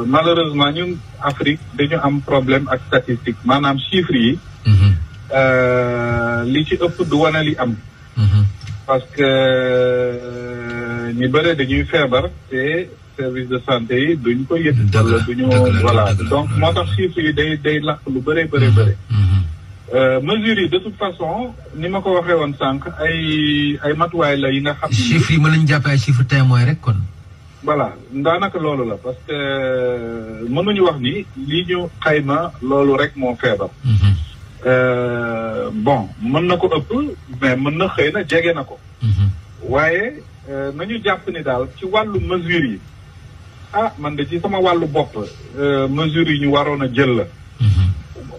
malheureusement ñun Afrique dañu am problème ak statistique maanaam chiffres yi. li ci ëpp du wane li am. parce que ñu bëre dañuy feebar te service de santé yi duñ ko yëg. wala duñu voilà donc moo tax chiffres yi day lakk lu bëree bëri. mesures yi de toute façon ni ma ko waxee woon sànq ay matuwaay la yi nga xam. chiffres yi mën nañu jàpp ay chiffres témoin rek kon. voilà daanaka loolu la parce que mënuñu wax ni lii ñu xayma loolu rek moo feebar. bon mën na ko ëpp mais mën na xëy na jege na ko. waaye nañu jàpp ni daal ci wàllu mesures yi man de ci sama wàllu bopp mesures yi ñu waroon a jël la.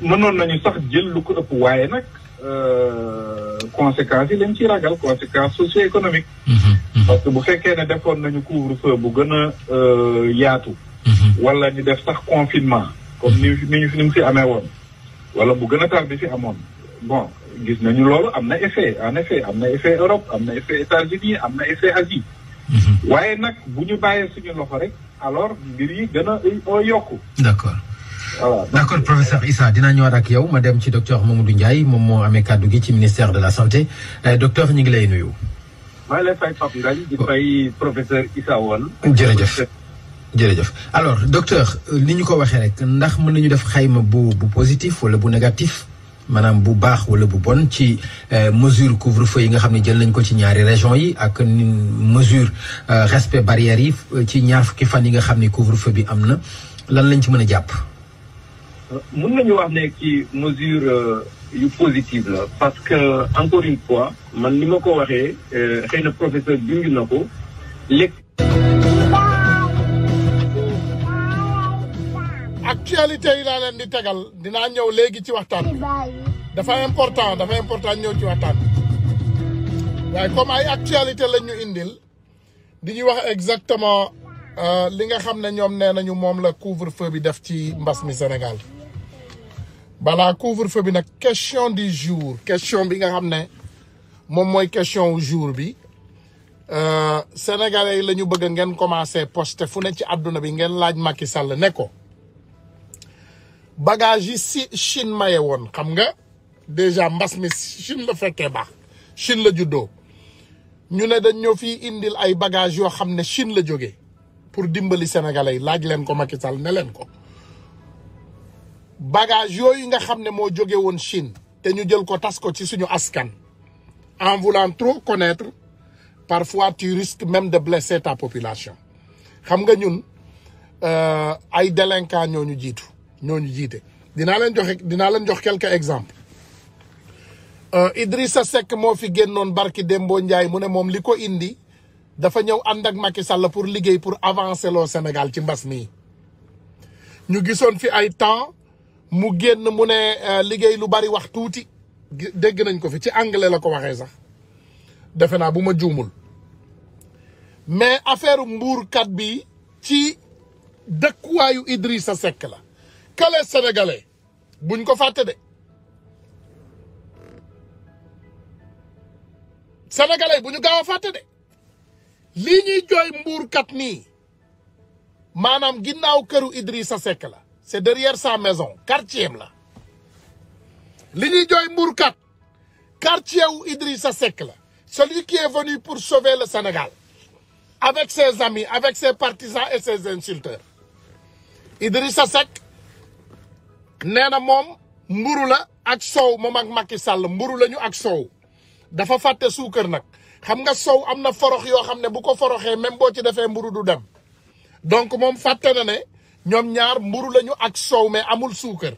mënoon nañu sax jël lu ko ëpp waaye nag conséquences yi lañ ciy ragal conséquences socio-économiques. parce que bu fekkee ne defoon nañu couvre-feu bu gën a yaatu. wala ñu def sax confinement. comme ni mu fi amee woon. wala bu gën a tar bi fi amoon. bon gis nañu loolu am na effet en effet am na effet Europe am na effet États-Unis am na effet Asie. waaye nag bu ñu bàyyee suñu loxo rek alors mbir yi gën a yokku. d'accord. voilà d'accord professeur Issa dinaa ñëwaat ak yow ma dem ci docteur Mamadou Ndiaye moom moo amee kàddu gi ci ministère de la santé docteur ñu ngi lay nuyu. maa ngi lay fay Pape Ngagne di fay professeur Issa Wone. jërëjëf alors docteur ni ñu ko waxee rek ndax mën nañu def xayma bu positif wala bu négatif maanaam bu baax wala bu bon ci mesure couvre-feu yi nga xam ne jël nañ ko ci ñaari régions yi ak mesure respect barrières yi ci ñaar fukki fan yi nga xam ne couvre-feu bi am na lan lañ ci mën a jàpp. mën nañu wax ne ci mesure yu positive la parce que encore une fois man ni ma ko waxee xëy na professeur junj na ko léegi. actualité yi laa leen di tegal dinaa ñëw léegi ci waxtaan bi dafa important ñëw ci waxtaan bi waaye comme ay actualité la ñu indil di ñuy wax exactement li nga xam ne ñoom nee nañu moom la couvre-feu bi def ci mbas mi Sénégal balaa couvre-feu bi nag question du jour question bi nga xam ne moom mooy question jour bi sénégalais yi la ñu bëgg ngeen commencé poster fu ne ci àdduna bi ngeen laaj Macky Sall ne ko bagage yi si Chine maye woon xam nga déjà mbas mi Chine la fekkee baax Chine la juddoo ñu ne dañ ñoo fii indil ay bagage yoo xam ne Chine la jógee pour dimbali sénégalais yi laaj leen ko Macky Sall ne leen ko bagage yooyu nga xam ne moo jóge woon Chine te ñu jël ko tas ko ci suñu askan en voulant trop connaître parfois tu risques même de blesser ta population xam nga ñun ay délinquants ñooñu jiite dinaa leen jox quelques exemples Idrissa Seck moo fi génnoon barki Dembo Ndiaye mu ne moom li ko indi dafa ñëw ànd ak Macky Sall pour liggéey pour avancer loo Sénégal ci mbas mi ñu gisoon fi ay temps mu génn mu ne liggéey lu bari wax tuuti dégg nañ ko fi ci anglais la ko waxee sax defe naa bu ma juumul mais affaire mbuurkat bi ci dëkkuwaayu Idrissa Seck la que les Sénégalais buñ ko fàtte de Sénégalais bu ñu gaaw a fàtte de lii ñuy jooy mbuurkat nii maanaam ginnaaw këru Idrissa Seck la c'est derrière sa maison quartier am la li ñuy jooy mbuurkat quartier wu Idrissa Seck la celui qui est venu pour sauver le Sénégal avec ses amis avec ses partisans et ses insulteurs Idrissa Seck nee na moom mburu la ak soow moom ak Macky Sall mburu lañu ak soow dafa fàtte suukar nag xam nga soow am na forox yoo xam ne bu ko foroxee même boo ci defee mburu du dem donc moom fàtte na ne ñoom ñaar mburu lañu ak soow mais amul suukar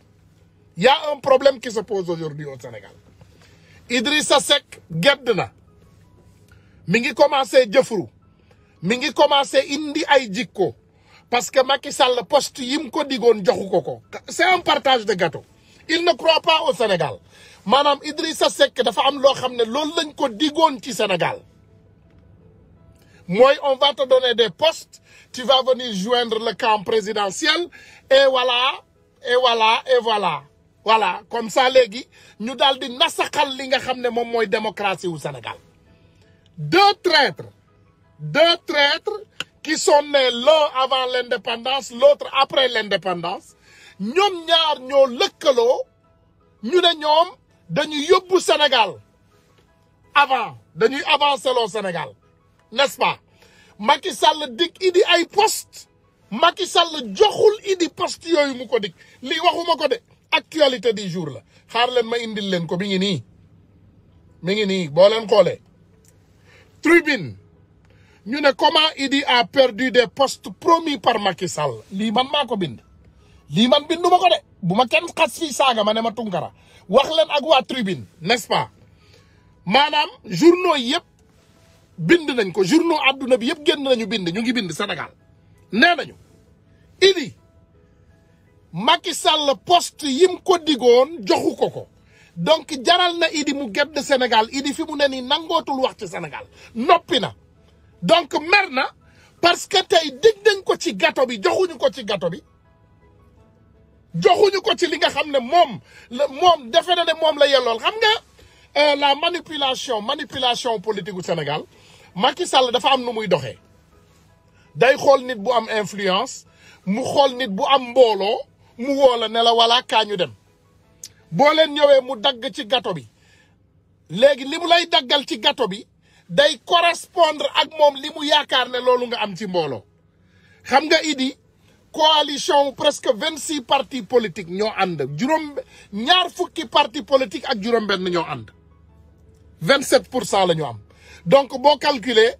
y a un problème qui se pose aujourd'hui au Sénégal Idrissa Seck gedd na mi ngi commencé jëfru mi ngi commencé indi ay jikko parce que Macky Sall poste yim ko digoon joxu ko c'est un partage de gâteau il ne croit pas au Sénégal maanaam Idrissa Seck dafa am loo xam ne loolu lañ ko digoon ci Sénégal mooy on va te donner des postes tu vas venir joindre le camp présidentiel et voilà comme ça léegi ñu daal di nasaxal li nga xam ne moom mooy démocratie wu Sénégal deux traîtres qui sont nés l'un avant l'indépendance, l'autre après l'indépendance, ñoom ñaar ñoo lëkkaloo ñu ne ñoom dañuy yóbbu Sénégal avant dañuy avancer loo Sénégal n'est-ce pas Macky Sall dig Idi ay poste Macky Sall joxul Idi poste yooyu mu ko dig lii waxuma ko de actualité du jour la xaar leen ma indil leen ko mi ngi nii boo leen xoolee Tribune ñu ne comment Idi a perdu des postes promis par Macky Sall lii man maa ko bind lii man binduma ko de bu ma kenn xas fii saaga ma ne ma Tunkara wax leen ak waa Tribune n'est-ce pas maanaam journaux yëpp bind nañ ko journaux adduna bi yëpp génn nañu bind ñu ngi bind Sénégal nee nañu Idi Macky Sall poste yim ko digoon joxu ko donc jaral na Idi mu gedd Sénégal Idi fi mu ne nii nangootul wax ci Sénégal noppi na donc mer na parce que tey dig nañ ko ci gâteau bi joxuñu ko ci gâteau bi joxuñu ko ci li nga xam ne moom defe na ne moom la yellool xam nga la manipulation politique u Sénégal Macky Sall dafa am nu muy doxee day xool nit bu am influence mu xool nit bu am mbooloo mu woo la ne la wala kaa ñu dem boo leen ñëwee mu dagg ci gâteau bi léegi li mu lay daggal ci gâteau bi day correspondre ak moom li mu yaakaar ne loolu nga am ci mbooloo xam nga Idi coalition presque 26 partis politiques ñoo ànd ñaar fukki partis politiques ak juróom-benn ñoo ànd 27% la ñu am donc boo calculer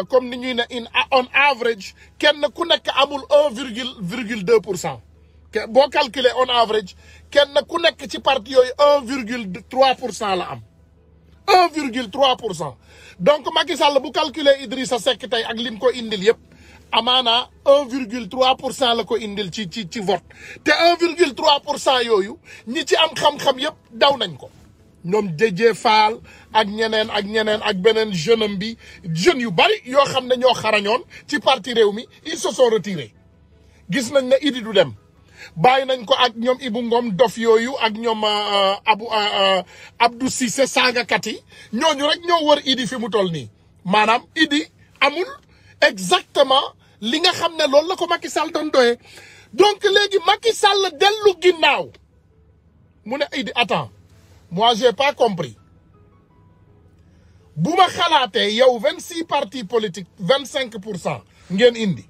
comme ni ñuy ne on average kenn ku nekk amul 1,2%. boo calculer on average kenn ku nekk ci parti yooyu 1,3% la am 1,3%. donc Macky Sall bu calculer Idrissa Seck tey ak lim ko indil yëpp amaana 1,3% la ko indil ci vote te 1,3% yooyu ñi ci am xam-xam yëpp daw nañ ko ñoom Déthié Fall ak ñeneen ak beneen jeune am bi jeunes yu bari yoo xam ne ñoo xarañoon ci parti réew mi ils se sont retirés gis nañ ne Idi du dem bàyyi nañ ko ak ñoom Ibou Ngom dof yooyu ak ñoom Abdou Cissé saagakat yi ñooñu rek ñoo wër Idi fi mu toll nii maanaam Idi amul exactement li nga xam ne loolu la ko Macky Sall doon doyee donc léegi Macky Sall dellu ginnaaw mu ne Idi attends moi j'ai pas compris bu ma xalaatee yow 26 partis politiques 25% ngeen indi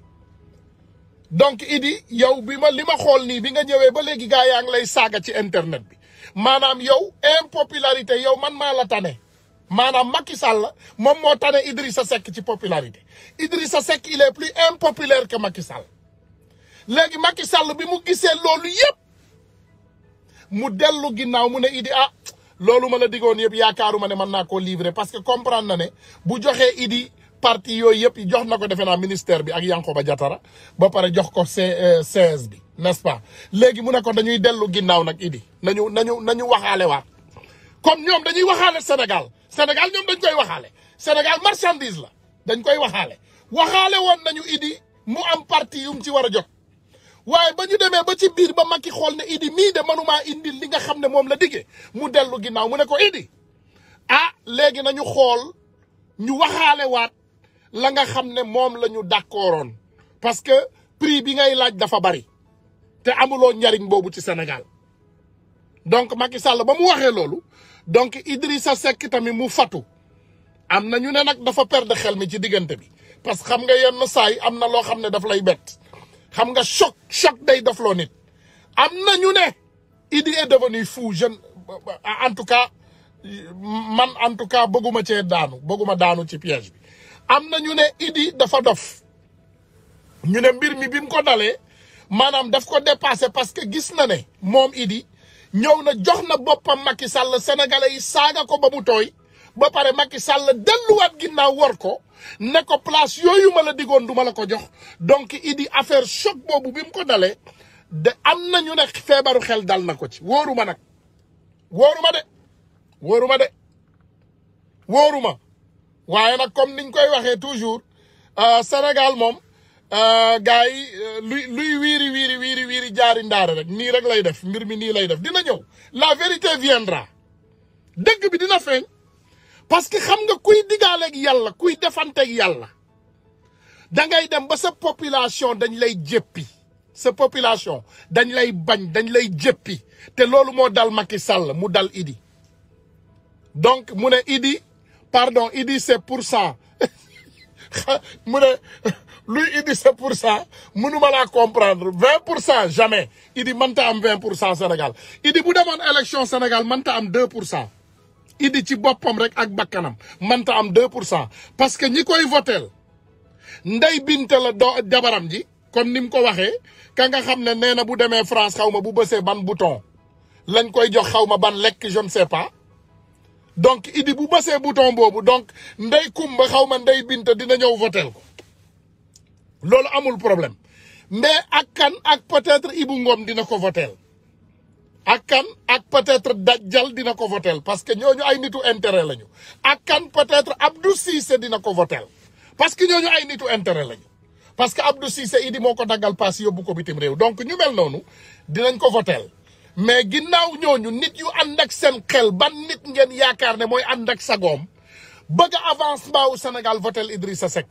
donc Idi yow li ma xool nii bi nga ñëwee ba léegi gaa yaa ngi lay saaga ci internet bi maanaam yow impopularité yow man maa la tane maanaam Macky Sall moom moo tane Idrissa Seck ci popularité Idrissa Seck il est plus impopulaire que Macky Sall léegi Macky Sall bi mu gisee loolu yëpp mu dellu ginnaaw mu ne Idi loolu ma la digoon yëpp yaakaaruma ne mën naa koo livrer parce que comprendre na ne bu joxee Idi parti yooyu yëpp jox na ko defe naa ministère bi ak Yankoba Diatara ba pare jox ko CS bi n'est-ce pas léegi mu ne ko dañuy dellu ginnaaw nag Idi nañu waxaale waat comme ñoom dañuy waxaale Sénégal ñoom dañ koy waxaale Sénégal marchandise la dañ koy waxaale woon nañu Idi mu am parti yu mu ci war a jot waaye ba ñu demee ba ci biir ba Macky xool ne Idi mii de mënumaa indil li nga xam ne moom la diggee mu dellu ginnaaw mu ne ko Idi léegi nañu xool ñu waxaale waat la nga xam ne moom la ñu d'accordoon parce que prix bi ngay laaj dafa bari te amuloo njariñ boobu ci Sénégal donc Macky Sall ba mu waxee loolu donc Idrissa Seck tamit mu fatu am na ñu ne nag dafa perdre xel mi ci diggante bi parce que xam nga yenn saa yi am na loo xam ne daf lay bett xam nga choc day dofloo nit am na ñu ne Idi est devenu fou jeune en tout cas bëgguma daanu ci piège bi am na ñu ne Idi dafa dof ñu ne mbir mi bi mu ko dalee maanaam daf ko dépassé parce que gis na ne moom Idi ñëw na jox na boppam Macky Sall sénégalais yi saaga ko ba mu tooy ba pare Macky Sall delluwaat ginnaaw war ko ne ko place yooyu ma la digoon du ma la ko jox donc Idi affaire choc boobu bi mu ko dalee de am na ñu ne feebaru xel dal na ko ci wóoruma waaye nag comme niñ koy waxee toujours Sénégal moom gars yi luy wiiri jaari ndaare rek nii rek lay def mbir mi nii lay def dina ñëw la vérité viendra dëgg bi dina feeñ parce que xam nga kuy digaaleeg yàlla kuy defanteeg yàlla da ngay dem ba sa population dañ lay jéppi sa population dañ lay bañ dañ lay jéppi te loolu moo dal Macky Sall mu dal Idi donc mu ne Idi pardon Idi c'est pour ça mu ne luy Idi c'est pour ça mënuma laa comprendre 20% jamais Idi mënta am 20% Sénégal Idi bu demoon élection Sénégal mënta am 2% Idi ci boppam rek ak bakkanam mënta am 2% parce que ñi koy voteel Ndeye Binta la jabaram ji comme ni mu ko waxee ka nga xam ne nee na bu demee France xaw ma bu bësee ban bouton lañ koy jox xaw ma ban lekk je ne sais pas donc Idi bu bësee bouton boobu donc Ndeye Kumba xaw ma Ndeye Binta dina ñëw voteel ko loolu amul problème mais ak kan ak peut-être Ibou Ngom dina ko voteel ak kan ak peut-être Dajjal dina ko voteel parce que ñooñu ay nitu intérêt lañu ak kan peut-être Abdou Cissé dina ko voteel parce que ñooñu ay nitu intérêt lañu parce que Abdou Cissé Idi moo ko daggal paas yóbbu ko bitim réew donc ñu mel noonu dinañ ko voteel mais ginnaaw ñooñu nit yu ànd ak seen xel ban nit ngeen yaakaar ne mooy ànd ak sagoom bëgg avancement wu Sénégal voteel Idrissa Seck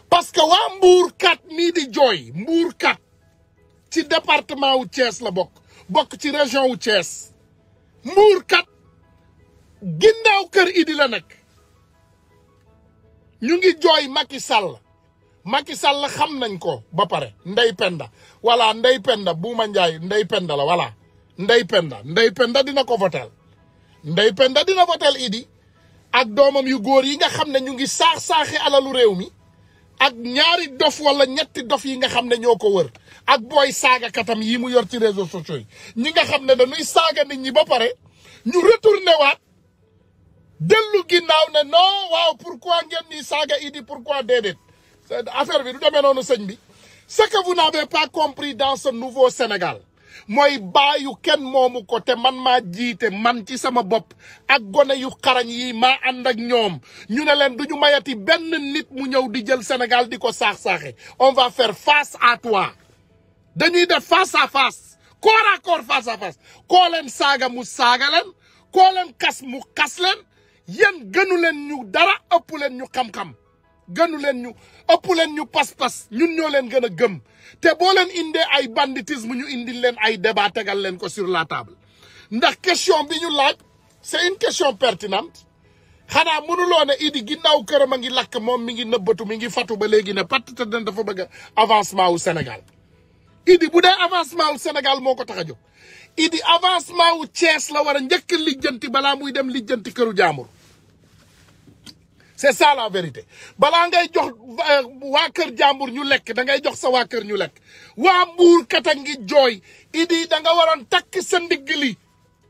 parce que waa Mbour 4 nii di jooy Mbour 4 ci département wu Thiès la bokk ci région wu Thiès Mbour 4 ginnaaw kër Idi la nekk ñu ngi jooy Macky Sall xam nañ ko ba pare Ndey Penda voilà Ndey Penda Buuma Njaay Ndey Penda la voilà Ndey Penda dina ko votel Ndey Penda dina votel Idi ak doomam yu góor yi nga xam ne ñu ngi saax-saaxi alalu réew mi ak ñaari dof wala ñetti dof yi nga xam ne ñoo ko wër ak booy saaga katam yi mu yor ci réseaux sociaux yi ñi nga xam ne dañuy saaga nit ñi ba pare ñu retourné waat dellu ginnaaw ne non waaw pourquoi ngeen ni saaga Idi pourquoi déedéet affaire bi du demee noonu sëñ bi ce que vous n'avez pas compris dans ce nouveau Sénégal mooy baayu kenn moomu ko te man maa jiite man ci sama bopp ak gone yu xarañ yi maa ànd ak ñoom ñu ne leen du ñu mayati benn nit mu ñëw di jël Sénégal di ko saax-saaxe on va faire face à toi dañuy def face à face corps à corps face à face koo leen saaga mu saaga leen koo leen kas mu kas leen yéen gënu leen ñu dara ëpp leen ñu xam-xam gënu leen ñu ëpp leen ñu pas-pas ñun ñoo leen gën a gëm te boo leen indee ay banditisme ñu indil leen ay débat tegal leen ko sur la table ndax question bi ñu laaj c'est une question pertinente xanaa mënuloo ne Idi ginnaaw këram a ngi lakk moom mi ngi nëbbatu mi ngi fatu ba léegi ne patt te dafa bëgg avancement wu Sénégal Idi bu dee avancement wu Sénégal moo ko tax a jóg Idi avancement wu Thiès la war a njëkk lijjanti balaa muy dem lijjanti këru jaamur c'est ça la vérité balaa ngay jox waa kër jàmbur ñu lekk da ngay jox sa waa kër ñu lekk waa Mbuur kata ngi jooy Idi da nga waroon takk sa ndigg li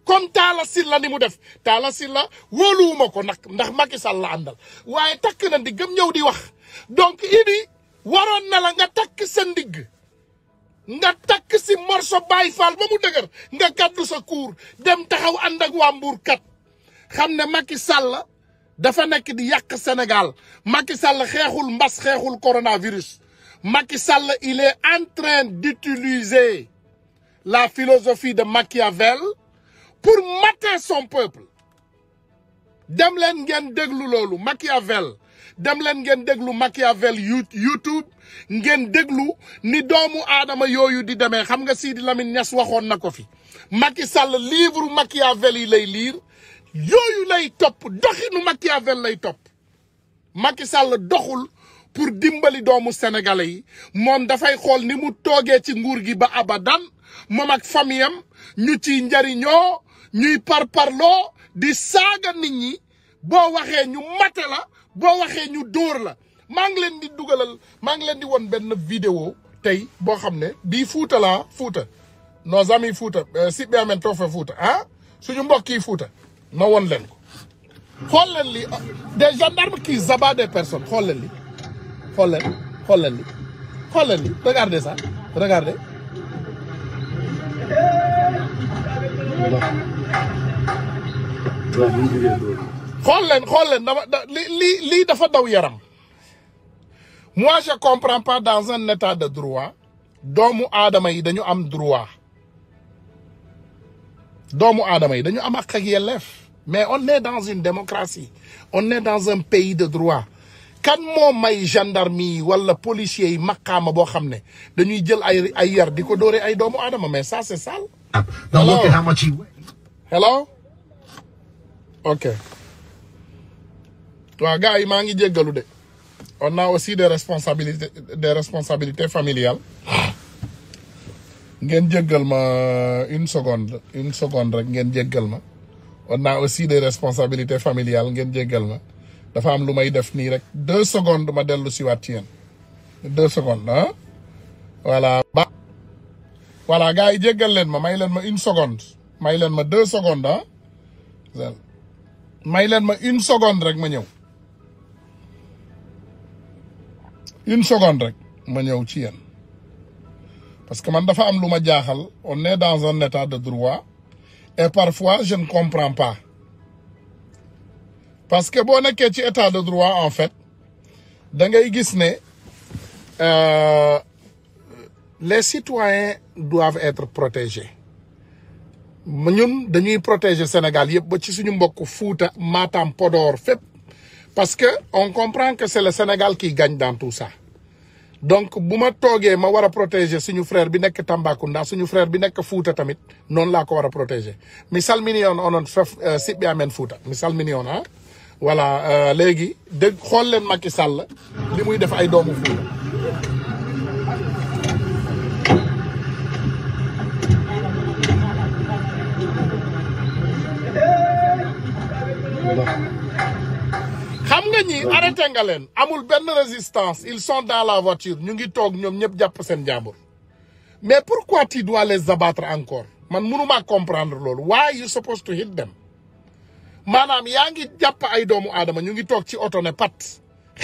comme Talla Sylla ni mu def Talla Sylla wóoluwuma ko nag ndax Macky Sall la àndal waaye takk na ndiggam ñëw di wax donc Idi waroon na la nga takk sa ndigg nga takk si morso Baye Fall ba mu dëgër nga gàddu sa kuur dem taxaw ànd ak waa Mbuur kat xam ne Macky Sall dafa nekk di yàq Sénégal Macky Sall xeexul mbas xeexul coronavirus Macky Sall il est en train d'utiliser la philosophie de Machiavel pour mater son peuple dem leen ngeen déglu loolu Machiavel dem leen ngeen déglu Machiavel YouTube ngeen déglu ni doomu aadama yooyu di demee xam nga Sidi Lamine Niass waxoon na ko fi Macky Sall livre Machiavel yi lay lire yooyu lay topp doxinu Machiavel lay topp Macky Sall doxul pour dimbali doomu sénégalais yi moom dafay xool ni mu toogee ci nguur gi ba abadan moom ak famille am ñu ci njariñoo ñuy parparloo di saaga nit ñi boo waxee ñu mate la boo waxee ñu dóor la maa ngi leen di dugalal maa ngi leen di won benn vidéo tey boo xam ne bii Fuuta la Fuuta nos amis Fuuta Siɓɓe amen to fe Fuuta ah suñu mbokk yi Fuuta ma won leen ko xool leen li des gendarmes qui abattent des personnes xool leen li xool leen li regardez ça regardez xool leen dama lii dafa daw yaram moi je comprends pas dans un état de droit doomu aadama yi dañu am droit doomu aadama yi dañu am ak yelleef mais on est dans une démocratie on est dans un pays de droit kan moo may gendarmerie wala policiers yi maqaama boo xam ne dañuy jël ay yar di ko dóore ay doomu aadama mais ça c'est sale. Now look at how much he weighs. Hello. Ok. waaw gars yi maa ngi jéggalu de. on a aussi des responsabilités familiales. ngeen jéggal ma une seconde rek ngeen jéggal ma. on a aussi des responsabilités familiales ngeen jéggal ma. dafa am lu may def nii rek 2 secondes ma dellu si waat ci yéen 2 secondes ah. voilà gars yi jéggal leen ma may leen ma 1 seconde. may leen ma 2 secondes ah. may leen ma 1 seconde rek ma ñëw. 1 seconde rek ma ñëw ci yéen. parce que man dafa am lu ma jaaxal on est dans un état de droit et parfois je ne comprends pas. parce que boo nekkee ci état de droit en fait da ngay gis ne les citoyens doivent être protégés ñun dañuy protéger Sénégal yëpp ba ci suñu mbokk Fouta Matam Podor fépp parce que on comprend que c'est le Sénégal qui gagne dans tout ça donc bu ma toogee ma war a protéger suñu frère bi nekk Tambacounda suñu frère bi nekk Fouta tamit noonu laa ko war a protéger mi salmini on onon fef siɓɓe amen Fouta mi salmini on ah. voilà léegi dégg xool leen Macky Sall li muy def ay doomu Fuuta xam nga ñi arrêté nga leen amul benn résistance ils sont dans la voiture ñu ngi toog ñoom ñëpp jàpp seen jàmbur mais pourquoi tu dois les abattre encore man mënumaa comprendre loolu why you supposed to hit them maanaam yaa ngi jàpp ay doomu aadama ñu ngi toog ci oto ne pat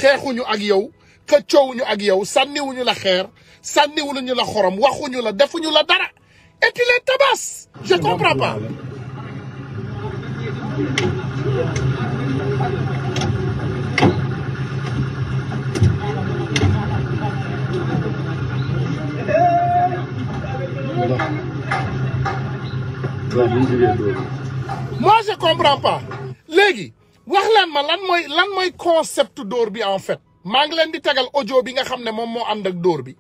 xeexuñu ak yow xëccoowuñu ak yow sànniwuñu la xeer sànniwuñu la xorom waxuñu la defuñu la dara et tu les tabasses je comprends pas. moi je comprends pas léegi wax leen ma lan mooy concept dóor bi en fait maa ngi leen di tegal audio bi nga xam ne moom moo ànd ak dóor bi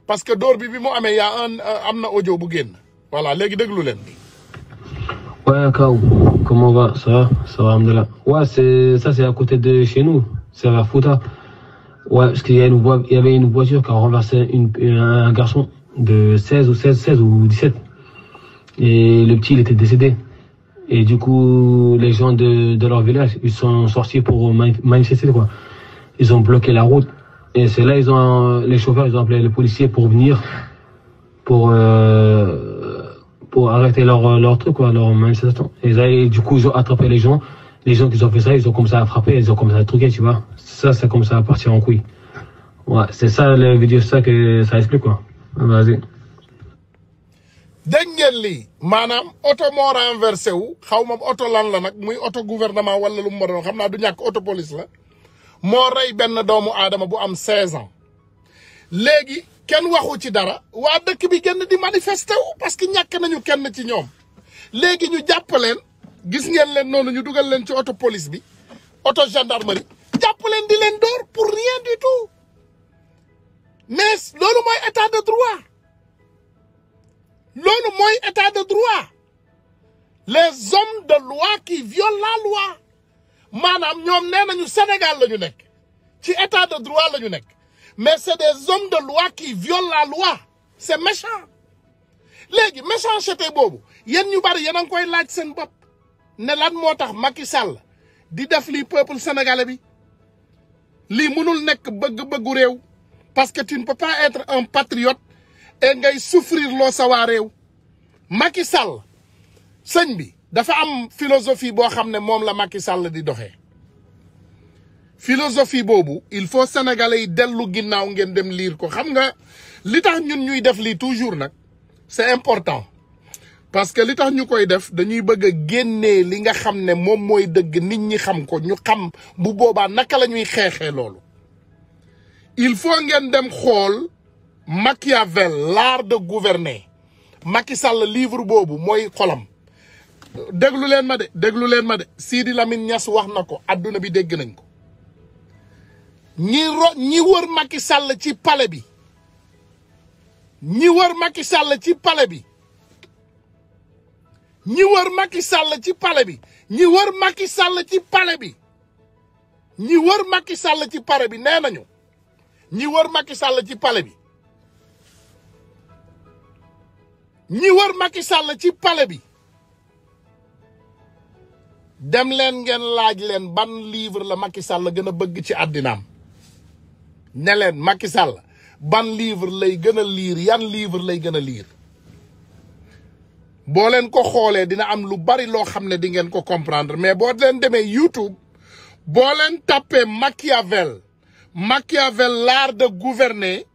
parce que dóor bi mu amee yaa am na audio bu génn voilà léegi déglu leen. Ouais, Kao, comment on va? Ça va, alhamdoulilah. Ouais, c'est à côté de chez nous, c'est vers Fouta. Ouais, parce qu'il y avait une voiture qui a renversé un garçon de 16 ou 17. Et le petit, il était décédé. Et du coup, les gens de leur village, ils sont sortis pour manifester, quoi. Ils ont bloqué la route. Et c'est là, les chauffeurs, ils ont appelé les policiers pour venir, pour arrêter leur truc, quoi, leur manifestation. Et du coup, ils ont attrapé les gens. Les gens qui ont fait ça, ils ont commencé à frapper, ils ont commencé à truquer, tu vois. Ça a commencé à partir en couille. Ouais, c'est ça, la vidéo, c'est ça que ça explique, quoi. Vas-y. dégg ngeen lii maanaam oto moo renversé wu xaw ma oto lan la nag muy oto gouvernement wala lu mu ma doon xam naa du ñàkk oto police la moo rey benn doomu aadama bu am 16 ans léegi kenn waxu ci dara waa dëkk bi génn di manifester wu parce que ñàkk nañu kenn ci ñoom léegi ñu jàpp leen gis ngeen leen noonu ñu dugal leen ci oto police bi oto gendarmerie jàpp leen di leen door pour rien du tout mais loolu mooy état de droit. loolu mooy état de droit les hommes de loi qui violent la loi maanaam ñoom nee nañu Sénégal la ñu nekk ci état de droit la ñu nekk mais c'est des hommes de loi qui violent la loi c'est méchant léegi méchanceté boobu yéen ñu bari yéen a ngi koy laaj seen bopp ne lan moo tax Macky Sall di def lii peuple sénégalais bi lii mënul nekk bëgg-bëggu réew parce que tu ne peux pas être un patriote et ngay souffrir loo sa waa réew Macky Sall sëñ bi dafa am philosophie boo xam ne moom la Macky Sall di doxee philosophie boobu il faut sénégalais yi dellu ginnaaw ngeen dem lire ko xam nga li tax ñun ñuy def lii toujours nag c'est important parce que li tax ñu koy def dañuy bëgg a génnee li nga xam ne moom mooy dëgg nit ñi xam ko ñu xam bu boobaa naka la ñuy xeexee loolu il faut ngeen dem xool Machiavel l'art de gouverner Macky Sall livre boobu mooy xolam déglu leen ma de Sidi Lamine Niass wax na ko adduna bi dégg nañ ko ñi wër Macky Sall ci palais bi ñi wër Macky Sall ci palais bi ñi wër Macky Sall ci palais bi ñi wër Macky Sall ci palais bi ñi wër Macky Sall ci palais bi nee nañu ñi wër Macky Sall ci palais bi ñi wër Macky Sall ci palais bi dem leen ngeen laaj leen ban livre la Macky Sall gën a bëgg ci àddinaam ne leen Macky Sall ban livre lay gën a liir yan livre lay gën a liir boo leen ko xoolee dina am lu bari loo xam ne di ngeen ko comprendre mais boo leen demee YouTube boo leen tapé Machiavel l'art de gouverner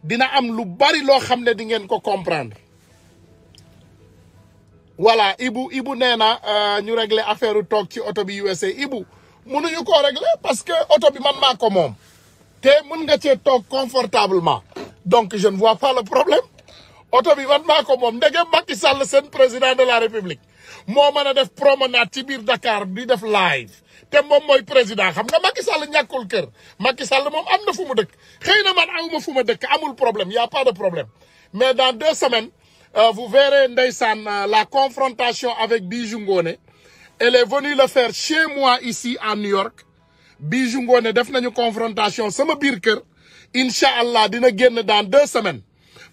dina am lu bari loo xam ne di ngeen ko comprendre voilà Ibu nee na ñu régler affaire toog ci oto bi USA Ibu mënuñu koo régler parce que oto bi man maa ko moom te mën nga cee toog confortablement donc je ne vois pas le problème oto bi man maa ko moom ndegem Macky Sall seen président de la République moo mën a def promenade ci biir Dakar di def live te moom mooy président xam nga Macky Sall ñàkkul kër Macky Sall moom am na fu mu dëkk xëy na man awuma fu ma dëkk amul problème y a pas de problème mais dans 2 semaines vous verrez ndeysaan la confrontation avec Bijou Ngoné elle est venue le faire chez moi ici à New York Bijou Ngoné def nañu confrontation sama biir kër incha allah dina génn dans 2 semaines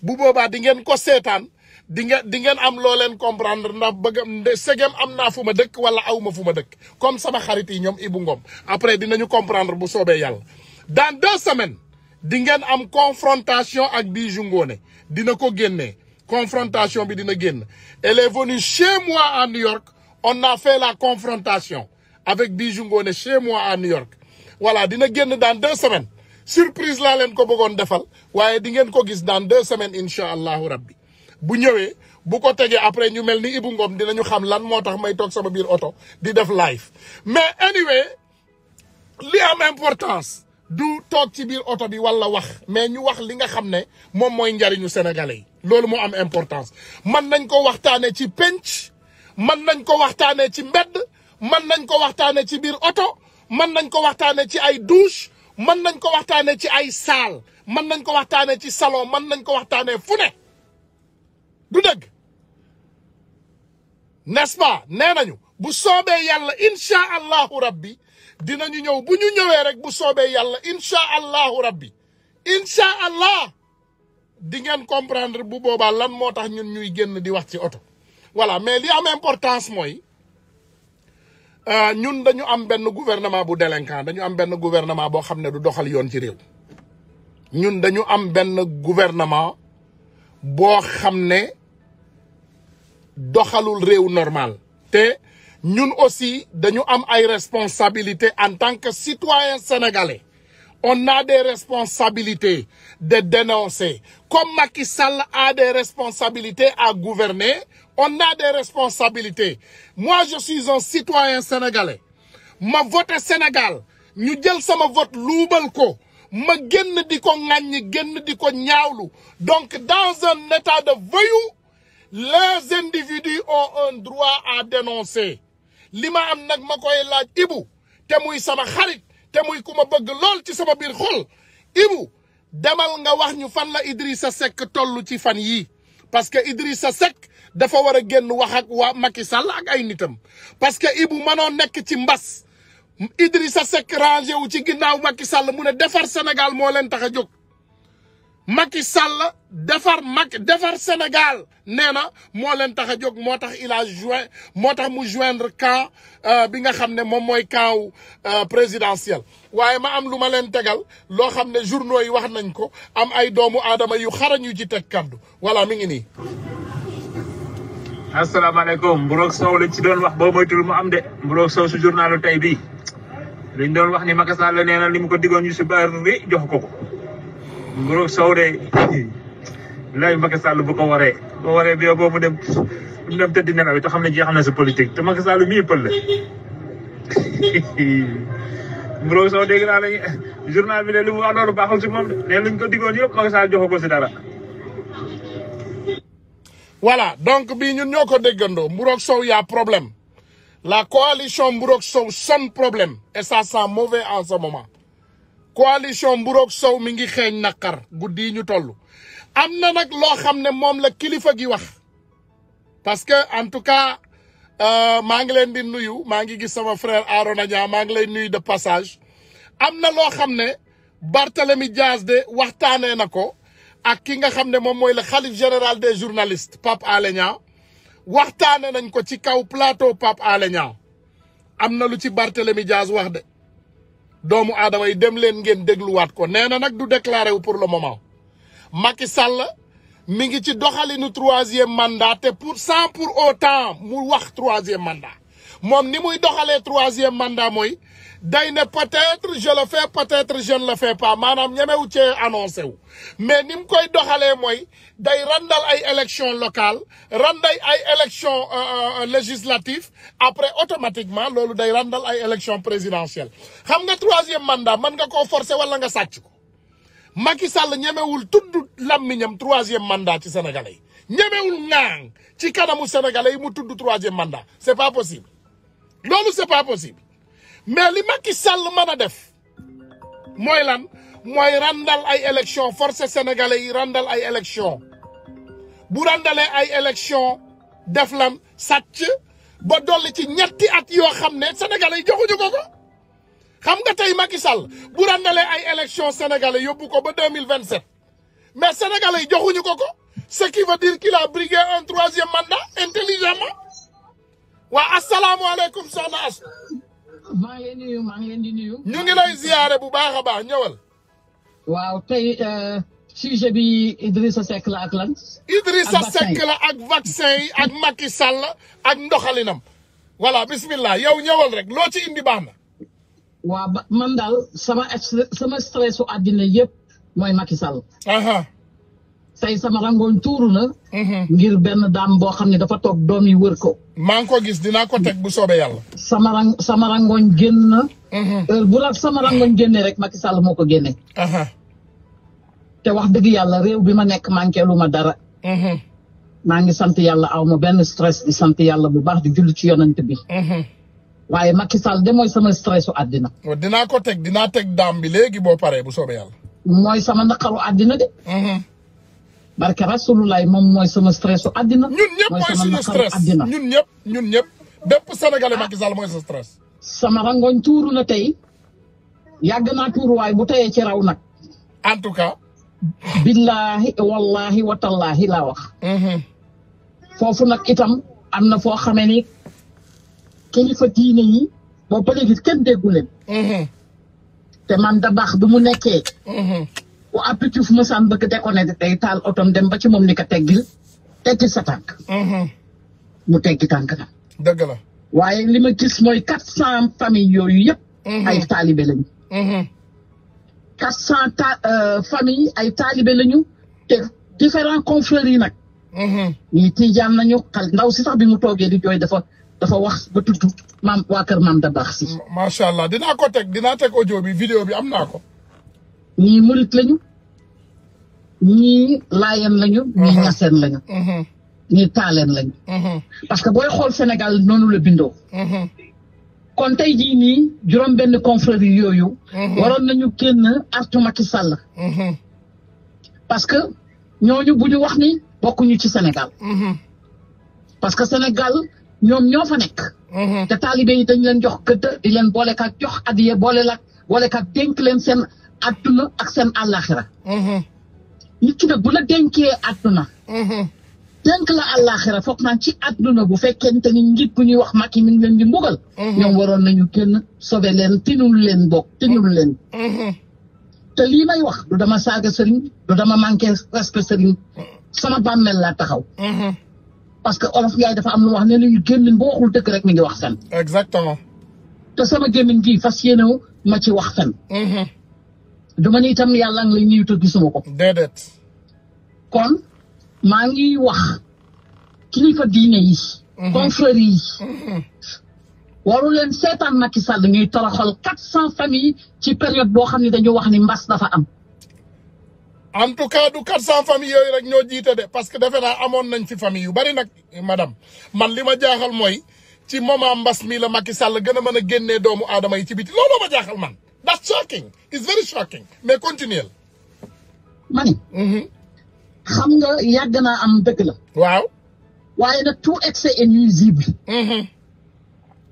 bu boobaa di ngeen ko seetaan di ngeen am loo leen comprendre ndax bëgg segem am naa fu ma dëkk wala awma fu ma dëkk comme sama xarit yi ñoom Ibou Ngom après dinañu comprendre bu soobee yàlla dans 2 semaines di ngeen am confrontation ak Bijou Ngoné dina ko génnee confrontation bi dina génn elle est venue chez moi à New York on a fait la confrontation avec Bijou Ngoné chez moi à New York voilà dina génn dans 2 semaines surprise laa leen ko bëggoon defal waaye di ngeen ko gis dans 2 semaines incha allahu rabbi bu ñëwee bu ko tegee après ñu mel ni Ibou Ngom dinañu xam lan moo tax may toog sama biir oto di def live mais anyway li am importance du toog ci biir oto bi wala wax mais ñu wax li nga xam ne moom mooy njariñu sénégalais yi loolu moo am importance man nañ ko waxtaanee ci penc man nañ ko waxtaanee ci mbedd man nañ ko waxtaanee ci biir oto man nañ ko waxtaanee ci ay douche man nañ ko waxtaanee ci ay salle man nañ ko waxtaanee ci salon man nañ ko waxtaanee fu ne du dëgg n'est-ce pas nee nañu bu soobee yàlla incha allahu rabbi dinañu ñëw bu ñu ñëwee rek bu soobee yàlla incha allahu rabbi incha allah di ngeen comprendre bu boobaa lan moo tax ñun ñuy génn di wax ci oto voilà mais li am importance mooy ñun dañu am benn gouvernement bu délinquant dañu am benn gouvernement boo xam ne du doxal yoon ci réew ñun dañu am benn gouvernement boo xam ne doxalul réew normal te ñun aussi dañu am ay responsabilités en tant que citoyen sénégalais on a des responsabilités de dénoncer comme Macky Sall a des responsabilités à gouverner on a des responsabilités moi je suis un citoyen sénégalais ma voté Sénégal ñu jël sama vote luubal ko ma génn di ko ŋàññi génn di ko ñaawlu donc dans un état de voyou les individus ont un droit à dénoncer li ma am nag ma koy laaj Ibou te muy sama xarit te muy ku ma bëgg lool ci sama biir xol Ibou demal nga wax ñu fan la Idrissa Seck toll ci fan yii parce que Idrissa Seck dafa war a génn wax ak waa Macky Sall ak ay nitam parce que Ibou mënoo nekk ci mbas Idrissa Seck rangé wu ci ginnaaw Macky Sall mu ne defar Sénégal moo leen tax a jóg Macky Sall defar Sénégal nee na moo leen tax a jóg moo tax il a joint moo tax mu joindre camp bi nga xam ne moom mooy camp présidentiel waaye ma am lu ma leen tegal loo xam ne journaux yi wax nañ ko am ay doomu aadama yu xarañ yu ci teg kaddu voilà mi ngi nii. asalaamaaleykum Mburoog Sow lañ ci doon wax boo moytul mu am de Mburoog Sow su journalu tey bii liñ doon wax ni Macky Sall nee na li mu ko digoon yu si bari bi jox ko ko Mburoog Sow de lay Macky Sall bu ko waree bi yow boo mu dem tëddi nelaw yi te xam ne jeexal na sa politique te Macky Sall mii pël la Mburoog Sow dégg naa la journal bi ne li mu wax loolu baaxul si moom de ne luñ ko digoon yëpp Macky Sall jox ko si dara. Voilà, donc bi ñun ñoo ko déggandoo Mburoog Sow y a problème la coalition Mburoog Sow sonne problème et ça sent mauvais en ce moment coalition Mburoog Sow mi ngi xeeñ naqar guddi yi ñu toll am na nag loo xam ne moom la kilifa gi wax parce que en tout cas maa ngi leen di nuyu maa ngi gis sama frère Arona Dia maa ngi lay nuyu de passage am na loo xam ne Barthélemy Diaz de waxtaanee na ko ak ki nga xam ne moom mooy le khalife général des journalistes Pape Alé Niang waxtaane nañ ko ci kaw plateau Pape Alé Niang am na lu ci Barthélemy Diaz wax de doomu aadama yi dem leen ngeen dégluwaat ko nee na nag du déclaré wu pour le moment Macky Sall mi ngi ci doxalinu 3e mandat te sans pour autant mu wax 3e mandat moom ni muy doxalee 3e mandat mooy day ne peut-être je le fais peut-être je ne le fais pas maanaam ñemewu cee annoncé wu mais ni mu koy doxalee mooy day randal ay élection locale randal ay élection législative après automatiquement loolu day randal ay élection présidentielle xam nga 3e mandat mën nga koo forcer wala nga sàcc ko Macky Sall ñemewul tudd làmmiñam 3e mandat ci sénégalais yi ñemewul ŋaang ci kanamu sénégalais yi mu tudd 3e mandat c'est pas possible loolu c'est pas possible mais li Macky Sall mën a def mooy lan mooy randal ay élection forcé sénégalais yi randal ay élection bu randalee ay élection def lan sàcc ba dolli ci ñetti at yoo xam ne sénégalais yi joxuñu ko ko xam nga tey Macky Sall bu randalee ay élection sénégalais yóbbu ko ba 2027 mais sénégalais yi joxuñu ko ko ce qui veut dire qu'il a brigué un 3e mandat intelligemment waa asalaamualeykum soxna As maa ngi leen di nuyu. ñu ngi lay ziyaare bu baax a baax ñëwal. waaw tey sujet bi Idrissa Seck la ak lan. Idrissa Seck la ak vaccin yi ak Macky Sall ak ndoxalinam. voilà bismillah yow ñëwal rek loo ci indi baax na. waaw man daal sama stressu àddina yëpp mooy Macky Sall. tey sama rangoon tuuru na. ngir benn daam boo xam ne dafa toog doom yi wër ko. maa ngi ko gis dinaa ko teg bu soobee yàlla. sama rangoon génn na. heure bu la sama rangoon génnee rek Macky Sall moo ko génne. te wax dëgg yàlla réew bi ma nekk manqué lu ma dara. maa ngi sant yàlla aw ma benn stress di sant yàlla bu baax di julli ci yonent bi. waaye Macky Sall de mooy sama stressu àddina. dinaa ko teg dinaa teg daam bi léegi boo paree bu soobee yàlla. mooy sama naqaru àddina de. barke Rasulullah moom mooy sama stressu àddina. ñun ñëpp mooy suñu stress ñun ñëpp bépp sénégalais Macky Sall mooy sa stress. sama rangoñ tuuru na tey yàgg naa tuuru waaye bu teyee ci raw nag. en tout cas. billahi wallahi watallahi laa wax. foofu nag itam am na foo xamee ni kilifa diine yi boo ba léegi kenn déggu leen. te man da baax bi mu nekkee. bu appliqué mësaan bëgg déconné day taal otom dem ba ci moom ni ko teggi sa tànk. mu teggi tànk na. dëgg la. waaye li ma gis mooy 400 familles yooyu yëpp. ay taalibe lañu. 400 familles ay taalibe lañu te différents confrères yi nag. ñii tiijaan nañu ndaw si sax bi mu toogee di jooy dafa wax ba tudd maam waa kër maam da baax si. macha allah dinaa teg audio bi vidéo bi am naa ko. ñii murit lañu ñii laayeen lañu ñii ñaseen lañu ñii taaleen lañu parce que booy xool Sénégal noonu la bindoo kon tey jii nii juróom benn confrérie yooyu waroon nañu génn artu Macky Sall parce que ñooñu bu ñu wax ni bokkuñu ci Sénégal parce que Sénégal ñoom ñoo fa nekk te taalibe yi dañ leen jox gëdd di leen boolekaat jox adiye boolekaat dénk leen seen àdduna ak seen àllaaxira nit ki nag bu la dénkee àdduna dénk la àllaaxira foog naa ci àdduna bu fekkente ni njiit bu ñuy wax Macky mi ngi leen di mbugal ñoom waroon nañu génn sauver leen tinul leen te lii may wax du dama saaga sëriñ du dama manqué respect sëriñ sama bàmmeel laa taxaw parce que olof yaay dafa am lu wax ne nañu gémmiñ boo waxul dëgg rek mi ngi wax fen exactement te sama gémmiñ gii fas yéenewu ma ci wax fen duma ni itam yàlla ngi lay ñuy te gisuma ko. déedéet. kon maa ngi wax kilifa diine yi. confrères yi. waru leen seetaan Macky Sall ñuy toroxal 400 familles ci période boo xam ne dañu wax ni mbas dafa am. en tout cas du 400 familles yooyu rek ñoo jiite de parce que defe naa amoon nañ fi famille yu bari nag madame man li ma jaaxal mooy ci moment mbas mi la Macky Sall gën a mën a génnee doomu aadama yi ci biti looloo ma jaaxal man That's shocking. It's very shocking. Mais continuez. Mani. Xam nga yàgg naa am dëgg la. Waaw. waaye nag tout excès est nuisible.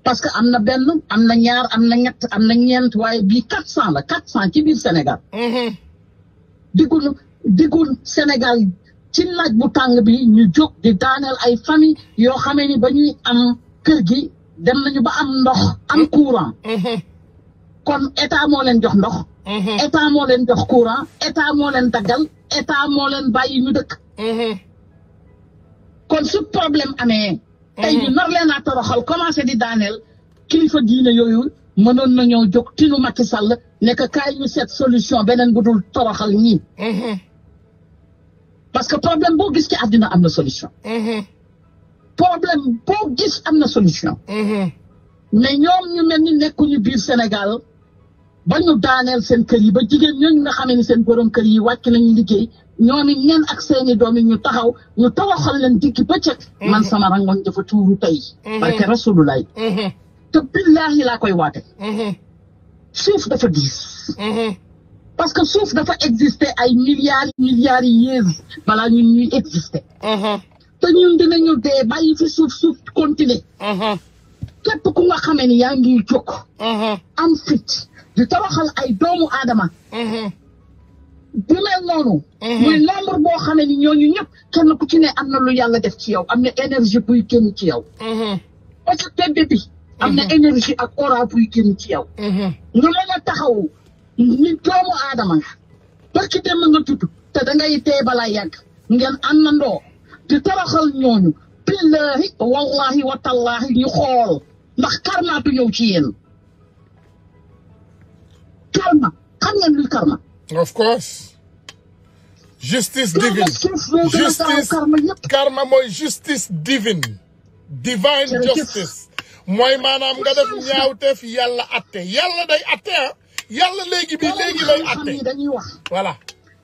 parce que am na benn am na ñaar am na ñett am na ñeent waaye bii 400 la 400 ci biir Sénégal. digul Sénégal ci naaj bu tàng bi ñu jóg di daaneel ay famille yoo xamee ni ba ñuy am kër gi dem nañu ba am ndox am courant. kon état moo leen jox ndox. état moo leen jox courant état moo leen daggal état moo leen bàyyi ñu dëkk. kon su problème amee. tey ñu nar leen a toroxal commencé di daaneel kilifa diine yooyu mënoon nañoo jóg tinu Macky Sall ne que kaay ñu seet solution beneen bu dul toroxal ñii. parce que problème boo gis ci àddina am na solution. problème boo gis am na solution. mais ñoom ñu mel ni nekkuñu biir Sénégal ba ñu daaneel seen kër yi ba jigéen ñooñu nga xamee ni seen borom kër yi wàcc nañu liggéey. ñoom it ñeen ak seeni doom yi ñu taxaw ñu tawaxal leen diggi bëccëg. man sama rangoon dafa tuuru tey. parce que rasulullah. te billaahi laa koy waate. suuf dafa diis. parce que suuf dafa exister ay milliards yi years balaa ñun ñuy exister. te ñun dinañu dee bàyyi fi suuf continuer. képp ku nga xamee ni yaa ngi jóg. am fit di tawaxal ay doomu aadama. bu mel noonu. muy nombre boo xamee ni ñooñu ñëpp kenn ku ci ne am na lu yàlla def ci yow am na énergie buy génn ci yow. parce que bébé bi am na énergie ak aura buy génn ci yow. nga mën a taxaw ni doomu aadama nga. parce que dem nga tudd te dangay tee balaa yàgg ngeen àndandoo di toroxal ñooñu billahi wallahi wa tallahi ñu xool ndax karma du ñëw ci yéen. karma xam ngeen luy karma. Of course. Justice divine. Justice. Karma mooy justice divine. Divine justice. mooy maanaam nga def ñaawteef yàlla atte yàlla day atte ah. yàlla léegi lay atte. dañuy wax. voilà.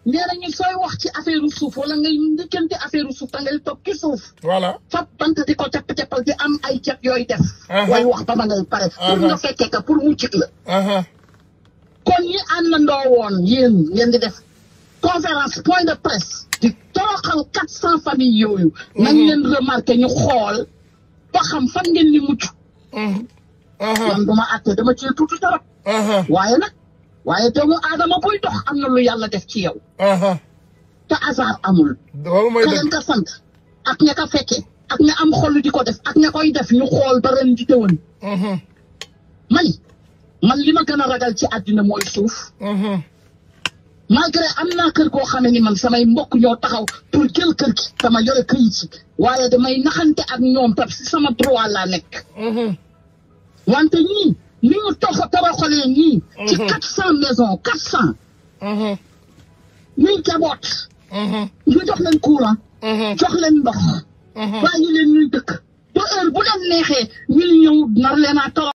nee nañu sooy wax ci affaire suuf wala ngay njëkkante affaire suuf da ngay toog ci suuf. voilà. fab bant di ko capp-cappal di am ay cet yooyu def. way wax ba ngay pare. pour nga fekkee ka pour mu cig la. kon ñi àndandoo woon yéen ngeen di def conférence point de presse di toroxal 400 familles yooyu. nañ leen remarqué ñu xool ba xam fan ngeen ni mucc. man duma àtte dama cee tuuti dara. waaye doomu aadama buy dox am na lu yàlla def ci yow. te hasard amul. ka leen ka sant ak ña ka fekke ak ña am xolu di ko def ak ña koy def ñu xool ba ren di déwén. man li ma gën a ragal ci àddina mooy suuf. malgré am naa kër goo xam ne ni man samay mbokk ñoo taxaw pour jël kër gi dama yore këyit yi waaye damay naxante ak ñoom parce que sama droit laa nekk. wante ñii ni ñu toroxalee ñii. ci 400 maisons 400. ñuy jaboot. ñu jox leen courant. jox leen ndox. bàyyi leen ñuy dëkk. ba heure bu leen neexee ñu ñëw nar leen a torox